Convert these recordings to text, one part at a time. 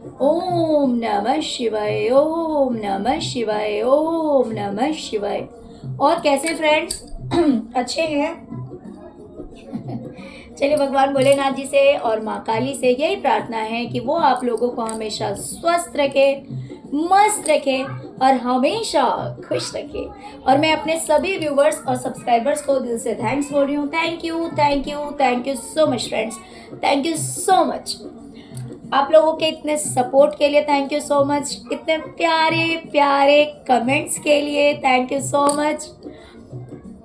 ओम नमः शिवाय, ओम नमः शिवाय, ओम नमः शिवाय। और कैसे फ्रेंड्स? अच्छे हैं? चलिए भगवान भोलेनाथ जी से और माँ काली से यही प्रार्थना है कि वो आप लोगों को हमेशा स्वस्थ रखे, मस्त रखे और हमेशा खुश रखे। और मैं अपने सभी व्यूवर्स और सब्सक्राइबर्स को दिल से थैंक्स बोल रही हूँ। Thank you, thank you, thank you so much friends. Thank you so much आप लोगों के इतने सपोर्ट के लिए। Thank you so much. इतने प्यारे प्यारे कमेंट्स के लिए thank you so much.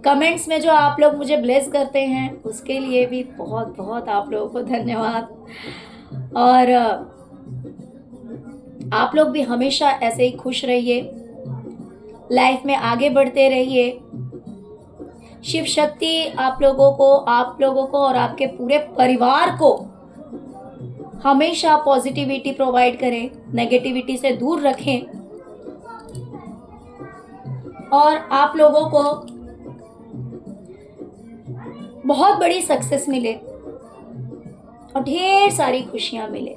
Comments में जो आप लोग मुझे ब्लेस करते हैं उसके लिए भी बहुत बहुत आप लोगों को धन्यवाद। और आप लोग भी हमेशा ऐसे ही खुश रहिए, लाइफ में आगे बढ़ते रहिए। शिव शक्ति आप लोगों को और आपके पूरे परिवार को हमेशा पॉजिटिविटी प्रोवाइड करें, नेगेटिविटी से दूर रखें और आप लोगों को बहुत बड़ी सक्सेस मिले और ढेर सारी खुशियां मिले।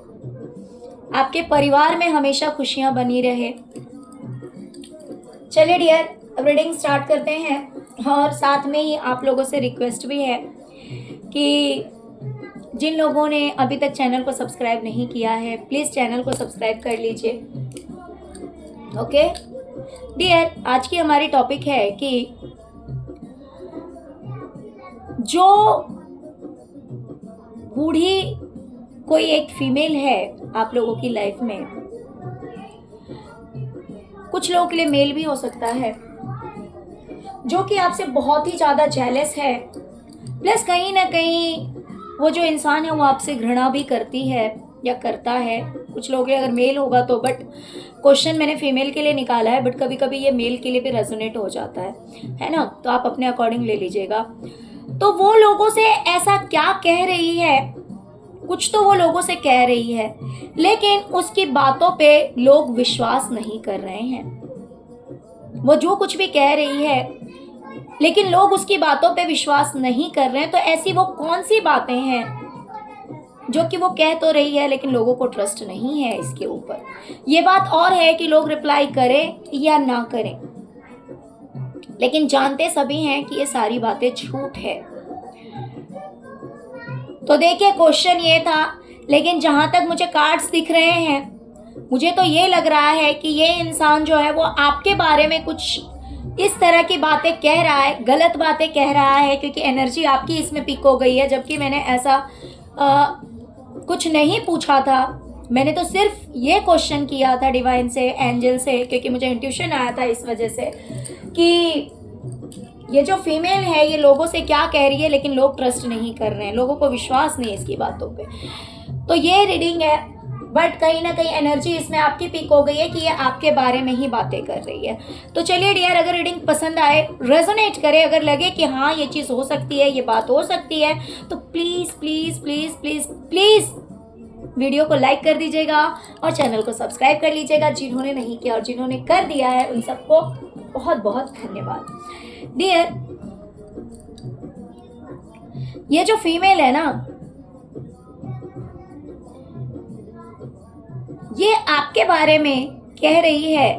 आपके परिवार में हमेशा खुशियां बनी रहे। चलिए डियर, अब रीडिंग स्टार्ट करते हैं। और साथ में ही आप लोगों से रिक्वेस्ट भी है कि जिन लोगों ने अभी तक चैनल को सब्सक्राइब नहीं किया है प्लीज़ चैनल को सब्सक्राइब कर लीजिए। ओके डियर, आज की हमारी टॉपिक है कि जो बूढ़ी कोई एक फीमेल है आप लोगों की लाइफ में, कुछ लोगों के लिए मेल भी हो सकता है, जो कि आपसे बहुत ही ज़्यादा जेलस है, प्लस कहीं ना कहीं वो जो इंसान है वो आपसे घृणा भी करती है या करता है। कुछ लोग अगर मेल होगा तो, बट क्वेश्चन मैंने फीमेल के लिए निकाला है, बट कभी कभी ये मेल के लिए भी रेजोनेट हो जाता है ना, तो आप अपने अकॉर्डिंग ले लीजिएगा। तो वो लोगों से ऐसा क्या कह रही है, कुछ तो वो लोगों से कह रही है, लेकिन उसकी बातों पे लोग विश्वास नहीं कर रहे हैं। वो जो कुछ भी कह रही है लेकिन लोग उसकी बातों पे विश्वास नहीं कर रहे हैं। तो ऐसी वो कौन सी बातें हैं जो कि वो कह तो रही है लेकिन लोगों को ट्रस्ट नहीं है इसके ऊपर। ये बात और है कि लोग रिप्लाई करें या ना करें, लेकिन जानते सभी हैं कि ये सारी बातें झूठ है। तो देखिए, क्वेश्चन ये था, लेकिन जहां तक मुझे कार्ड्स दिख रहे हैं मुझे तो ये लग रहा है कि ये इंसान जो है वो आपके बारे में कुछ इस तरह की बातें कह रहा है, गलत बातें कह रहा है, क्योंकि एनर्जी आपकी इसमें पिक हो गई है। जबकि मैंने ऐसा कुछ नहीं पूछा था, मैंने तो सिर्फ ये क्वेश्चन किया था डिवाइन से, एंजल से, क्योंकि मुझे इंट्यूशन आया था इस वजह से कि ये जो फीमेल है ये लोगों से क्या कह रही है लेकिन लोग ट्रस्ट नहीं कर रहे हैं, लोगों को विश्वास नहीं है इसकी बातों पे। तो ये रीडिंग है, बट कहीं ना कहीं एनर्जी इसमें आपकी पिक हो गई है कि ये आपके बारे में ही बातें कर रही है। तो चलिए डियर, अगर रीडिंग पसंद आए, रेजोनेट करे, अगर लगे कि हाँ ये चीज़ हो सकती है, ये बात हो सकती है, तो please please please please please video को लाइक कर दीजिएगा और चैनल को सब्सक्राइब कर लीजिएगा जिन्होंने नहीं किया, और जिन्होंने कर दिया है उन सबको बहुत बहुत धन्यवाद। डियर, ये जो फीमेल है ना, ये आपके बारे में कह रही है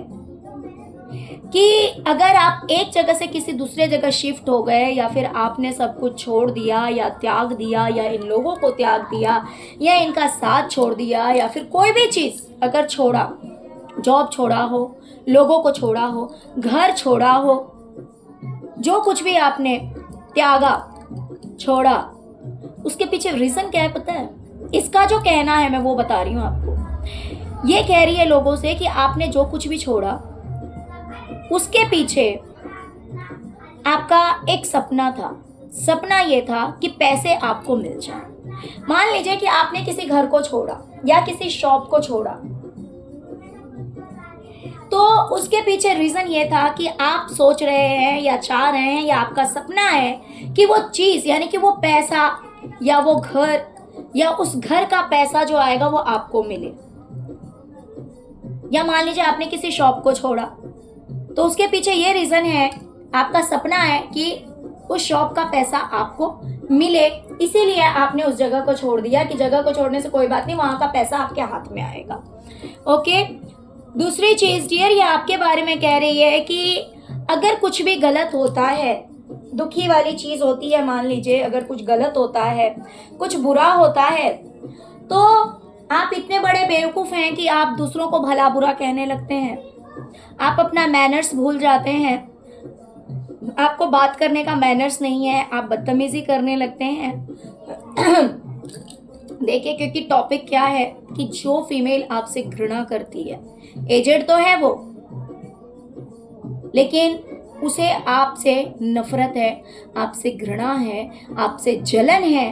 कि अगर आप एक जगह से किसी दूसरे जगह शिफ्ट हो गए, या फिर आपने सब कुछ छोड़ दिया या त्याग दिया, या इन लोगों को त्याग दिया, या इनका साथ छोड़ दिया, या फिर कोई भी चीज़ अगर छोड़ा, जॉब छोड़ा हो, लोगों को छोड़ा हो, घर छोड़ा हो, जो कुछ भी आपने त्यागा, छोड़ा, उसके पीछे रीज़न क्या है पता है? इसका जो कहना है मैं वो बता रही हूँ आपको। ये कह रही है लोगों से कि आपने जो कुछ भी छोड़ा उसके पीछे आपका एक सपना था। सपना ये था कि पैसे आपको मिल जाए। मान लीजिए कि आपने किसी घर को छोड़ा या किसी शॉप को छोड़ा, तो उसके पीछे रीज़न ये था कि आप सोच रहे हैं या चाह रहे हैं या आपका सपना है कि वो चीज़, यानी कि वो पैसा या वो घर या उस घर का पैसा जो आएगा वो आपको मिले। या मान लीजिए आपने किसी शॉप को छोड़ा, तो उसके पीछे ये रीज़न है, आपका सपना है कि उस शॉप का पैसा आपको मिले, इसीलिए आपने उस जगह को छोड़ दिया कि जगह को छोड़ने से कोई बात नहीं, वहाँ का पैसा आपके हाथ में आएगा। ओके। दूसरी चीज़ डियर, ये आपके बारे में कह रही है कि अगर कुछ भी गलत होता है, दुखी वाली चीज़ होती है, मान लीजिए अगर कुछ गलत होता है, कुछ बुरा होता है, तो आप इतने बड़े बेवकूफ़ हैं कि आप दूसरों को भला बुरा कहने लगते हैं। आप अपना मैनर्स भूल जाते हैं, आपको बात करने का मैनर्स नहीं है, आप बदतमीजी करने लगते हैं। देखिए, क्योंकि टॉपिक क्या है कि जो फीमेल आपसे घृणा करती है, एजेड तो है वो, लेकिन उसे आपसे नफरत है, आपसे घृणा है, आपसे जलन है,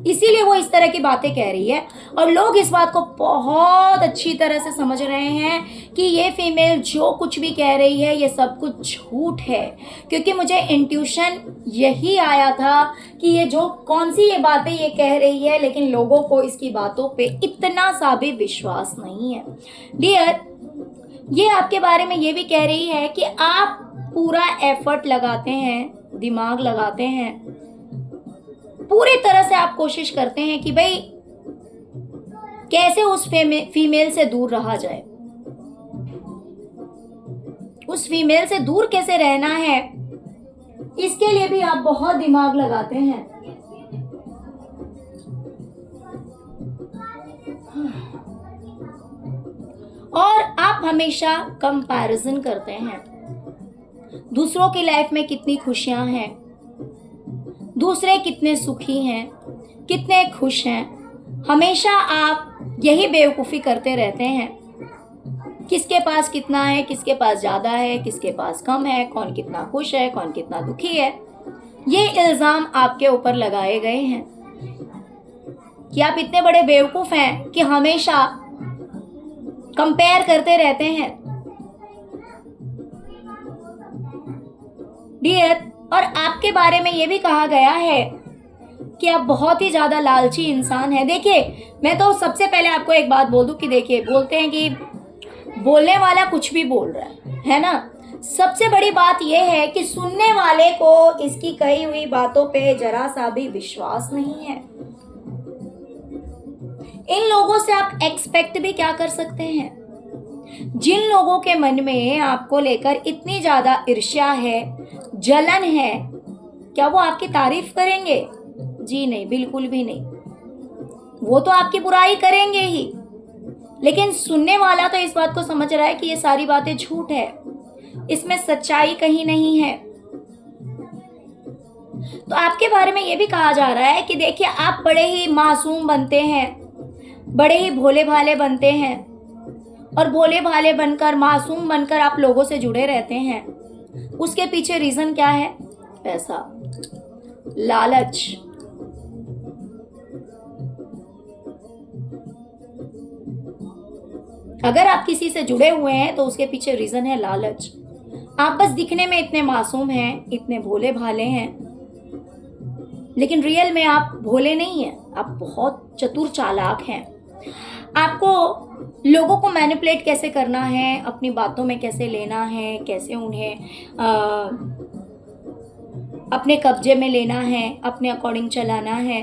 इसीलिए वो इस तरह की बातें कह रही है। और लोग इस बात को बहुत अच्छी तरह से समझ रहे हैं कि ये फीमेल जो कुछ भी कह रही है ये सब कुछ झूठ है, क्योंकि मुझे इंट्यूशन यही आया था कि ये जो कौन सी ये बातें ये कह रही है, लेकिन लोगों को इसकी बातों पे इतना सा भी विश्वास नहीं है। डियर, ये आपके बारे में ये भी कह रही है कि आप पूरा एफर्ट लगाते हैं, दिमाग लगाते हैं, पूरी तरह से आप कोशिश करते हैं कि भाई कैसे उस फीमेल से दूर रहा जाए, उस फीमेल से दूर कैसे रहना है, इसके लिए भी आप बहुत दिमाग लगाते हैं। और आप हमेशा कंपैरिजन करते हैं, दूसरों की लाइफ में कितनी खुशियां हैं, दूसरे कितने सुखी हैं, कितने खुश हैं, हमेशा आप यही बेवकूफ़ी करते रहते हैं। किसके पास कितना है, किसके पास ज़्यादा है, किसके पास कम है, कौन कितना खुश है, कौन कितना दुखी है, ये इल्ज़ाम आपके ऊपर लगाए गए हैं कि आप इतने बड़े बेवकूफ़ हैं कि हमेशा कंपेयर करते रहते हैं। डियर, और आपके बारे में ये भी कहा गया है कि आप बहुत ही ज़्यादा लालची इंसान हैं। देखिए, मैं तो सबसे पहले आपको एक बात बोल दूं कि देखिए, बोलते हैं कि बोलने वाला कुछ भी बोल रहा है ना। सबसे बड़ी बात यह है कि सुनने वाले को इसकी कही हुई बातों पे जरा सा भी विश्वास नहीं है। इन लोगों से आप एक्सपेक्ट भी क्या कर सकते हैं? जिन लोगों के मन में आपको लेकर इतनी ज़्यादा ईर्ष्या है, जलन है, क्या वो आपकी तारीफ करेंगे? जी नहीं, बिल्कुल भी नहीं। वो तो आपकी बुराई करेंगे ही, लेकिन सुनने वाला तो इस बात को समझ रहा है कि ये सारी बातें झूठ है, इसमें सच्चाई कहीं नहीं है। तो आपके बारे में ये भी कहा जा रहा है कि देखिए, आप बड़े ही मासूम बनते हैं, बड़े ही भोले भाले बनते हैं, और भोले भाले बनकर, मासूम बनकर आप लोगों से जुड़े रहते हैं। उसके पीछे रीजन क्या है? पैसा, लालच। अगर आप किसी से जुड़े हुए हैं तो उसके पीछे रीजन है लालच। आप बस दिखने में इतने मासूम हैं, इतने भोले भाले हैं, लेकिन रियल में आप भोले नहीं हैं, आप बहुत चतुर चालाक हैं। आपको लोगों को मैनिपुलेट कैसे करना है, अपनी बातों में कैसे लेना है, कैसे उन्हें अपने कब्जे में लेना है, अपने अकॉर्डिंग चलाना है,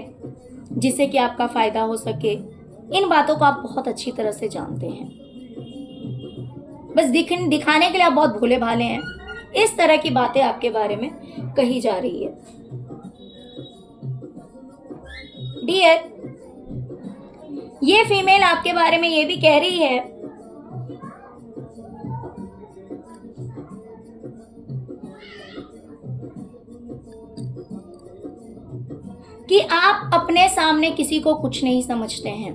जिससे कि आपका फ़ायदा हो सके, इन बातों को आप बहुत अच्छी तरह से जानते हैं। बस दिखाने के लिए आप बहुत भोले भाले हैं। इस तरह की बातें आपके बारे में कही जा रही है। डियर, ये फीमेल आपके बारे में ये भी कह रही है कि आप अपने सामने किसी को कुछ नहीं समझते हैं।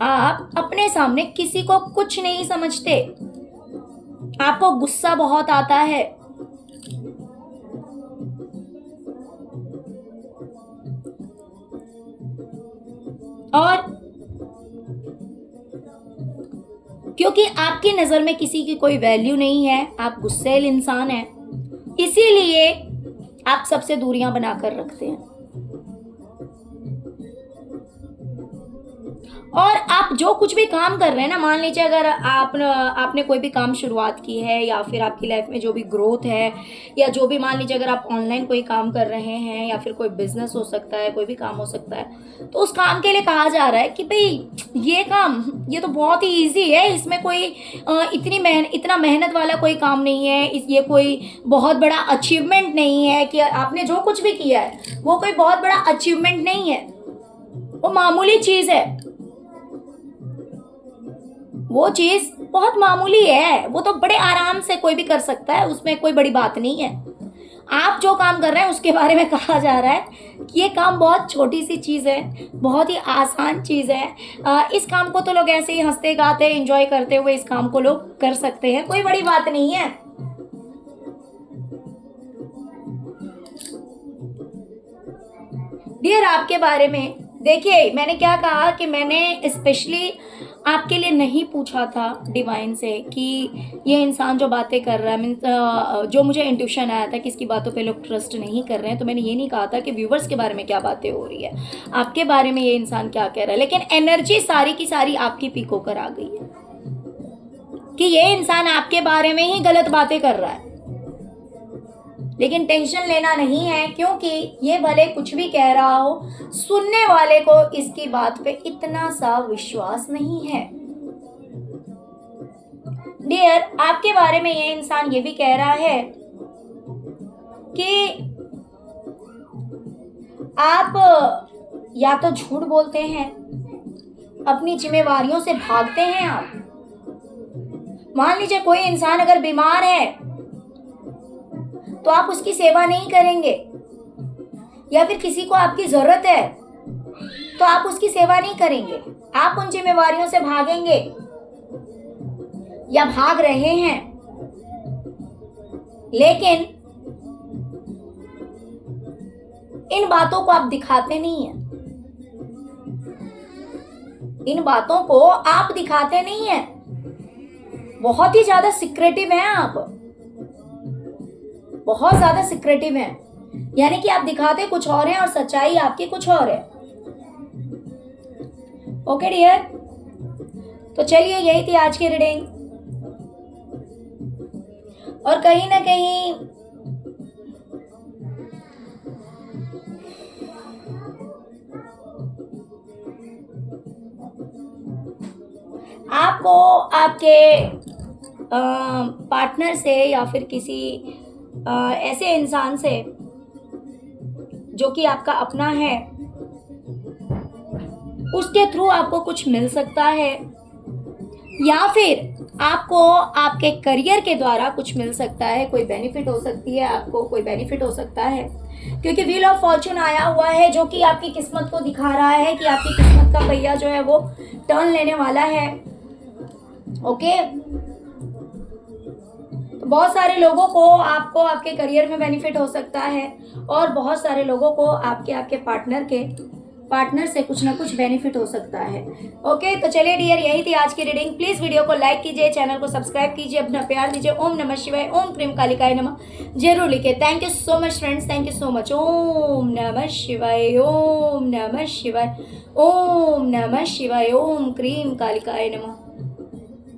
आप अपने सामने किसी को कुछ नहीं समझते। आपको गुस्सा बहुत आता है, और क्योंकि आपकी नजर में किसी की कोई वैल्यू नहीं है, आप गुस्सैल इंसान हैं, इसीलिए आप सबसे दूरियां बनाकर रखते हैं। और आप जो कुछ भी काम कर रहे हैं ना, मान लीजिए अगर आपने कोई भी काम शुरुआत की है या फिर आपकी लाइफ में जो भी ग्रोथ है, या जो भी मान लीजिए अगर आप ऑनलाइन कोई काम कर रहे हैं या फिर कोई बिजनेस हो सकता है, कोई भी काम हो सकता है, तो उस काम के लिए कहा जा रहा है कि भाई ये काम, ये तो बहुत ही ईजी है, इसमें कोई इतना मेहनत वाला कोई काम नहीं है, ये कोई बहुत बड़ा अचीवमेंट नहीं है कि आपने जो कुछ भी किया है वो कोई बहुत बड़ा अचीवमेंट नहीं है, वो मामूली चीज़ है, वो चीज़ बहुत मामूली है, वो तो बड़े आराम से कोई भी कर सकता है, उसमें कोई बड़ी बात नहीं है। आप जो काम कर रहे हैं उसके बारे में कहा जा रहा है कि ये काम बहुत छोटी सी चीज़ है, बहुत ही आसान चीज़ है, इस काम को तो लोग ऐसे ही हंसते गाते एंजॉय करते हुए इस काम को लोग कर सकते हैं, कोई बड़ी बात नहीं है। डियर, आपके बारे में देखिए, मैंने क्या कहा कि मैंने स्पेशली आपके लिए नहीं पूछा था डिवाइन से कि ये इंसान जो बातें कर रहा है, मीन्स जो मुझे इंट्यूशन आया था कि इसकी बातों पे लोग ट्रस्ट नहीं कर रहे हैं, तो मैंने ये नहीं कहा था कि व्यूवर्स के बारे में क्या बातें हो रही है, आपके बारे में ये इंसान क्या कह रहा है, लेकिन एनर्जी सारी की सारी आपकी पीक होकर आ गई है कि ये इंसान आपके बारे में ही गलत बातें कर रहा है। लेकिन टेंशन लेना नहीं है, क्योंकि ये भले कुछ भी कह रहा हो, सुनने वाले को इसकी बात पे इतना सा विश्वास नहीं है। डियर, आपके बारे में ये इंसान ये भी कह रहा है कि आप या तो झूठ बोलते हैं, अपनी जिम्मेवारियों से भागते हैं आप। मान लीजिए कोई इंसान अगर बीमार है तो आप उसकी सेवा नहीं करेंगे, या फिर किसी को आपकी जरूरत है तो आप उसकी सेवा नहीं करेंगे, आप उन जिम्मेवारियों से भागेंगे या भाग रहे हैं। लेकिन इन बातों को आप दिखाते नहीं हैं, इन बातों को आप दिखाते नहीं हैं, बहुत ही ज्यादा सिक्रेटिव हैं आप, बहुत ज्यादा सिक्रेटिव है, यानी कि आप दिखाते कुछ और हैं और सच्चाई आपकी कुछ और है। ओके डियर, तो चलिए यही थी आज की रीडिंग, और कहीं ना कहीं आपको आपके पार्टनर से या फिर किसी ऐसे इंसान से जो कि आपका अपना है, उसके थ्रू आपको कुछ मिल सकता है, या फिर आपको आपके करियर के द्वारा कुछ मिल सकता है, कोई बेनिफिट हो सकती है, आपको कोई बेनिफिट हो सकता है, क्योंकि व्हील ऑफ फॉर्चून आया हुआ है जो कि आपकी किस्मत को दिखा रहा है कि आपकी किस्मत का पहिया जो है वो टर्न लेने वाला है। ओके, बहुत सारे लोगों को आपको आपके करियर में बेनिफिट हो सकता है, और बहुत सारे लोगों को आपके पार्टनर से कुछ ना कुछ बेनिफिट हो सकता है। ओके, तो चलिए डियर, यही थी आज की रीडिंग। प्लीज़ वीडियो को लाइक कीजिए, चैनल को सब्सक्राइब कीजिए, अपना प्यार दीजिए। ओम नमः शिवाय, ओम क्रीम कालिकाय नमः जरूर लिखे। Thank you so much friends, thank you so much. ओम नमः शिवाय, ओम नमः शिवाय, ओम नमः शिवाय, ओम क्रीम कालिकाय नमः।